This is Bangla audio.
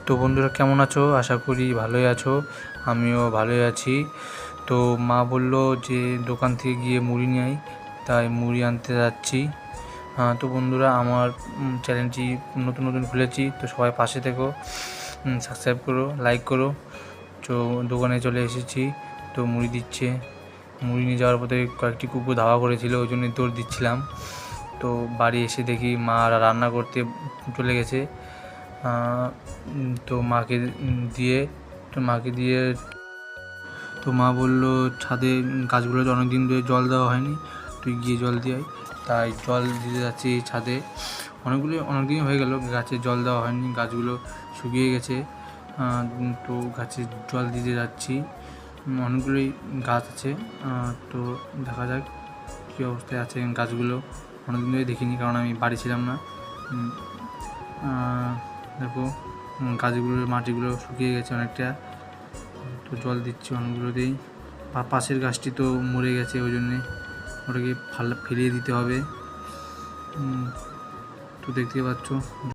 তো বন্ধুরা কেমন আছো? আশা করি ভালোই আছো। আমিও ভালোই আছি। তো মা বলল যে দোকান থেকে গিয়ে মুড়ি নিয়ে আই, তাই মুড়ি আনতে যাচ্ছি। তো বন্ধুরা আমার চ্যানেলটি নতুন নতুন খুলেছি, তো সবাই পাশে থেকো, সাবস্ক্রাইব করো, লাইক করো। তো দোকানে চলে এসেছি, তো মুড়ি দিচ্ছে। মুড়ি নিয়ে যাওয়ার পথে কয়েকটি কুকুর ধাওয়া করেছিল, ওই জন্যই দৌড় দিচ্ছিলাম। তো বাড়ি এসে দেখি মা রান্না করতে চলে গেছে। তো মাকে দিয়ে তো মা বলল ছাদে গাছগুলোতে অনেক দিন ধরে জল দেওয়া হয়নি, তুই গিয়ে জল দিয়ে আয়। তাই জল দিতে যাচ্ছি ছাদে। অনেক দিন হয়ে গেল গাছে জল দেওয়া হয়নি, গাছগুলো শুকিয়ে গেছে। তো গাছে জল দিতে যাচ্ছি। অনেকগুলোই গাছ আছে, তো দেখা যাক কী অবস্থায় আছে গাছগুলো। অনেকদিন ধরে দেখিনি, কারণ আমি বাড়ি ছিলাম না। দেখো গাছগুলোর মাটিগুলো শুকিয়ে গেছে অনেকটা, তো জল দিচ্ছি অনেকগুলোতেই। পাশের গাছটি তো মরে গেছে, ওই জন্যে ওটাকে ফেলিয়ে দিতে হবে। তো দেখতে পাচ্ছ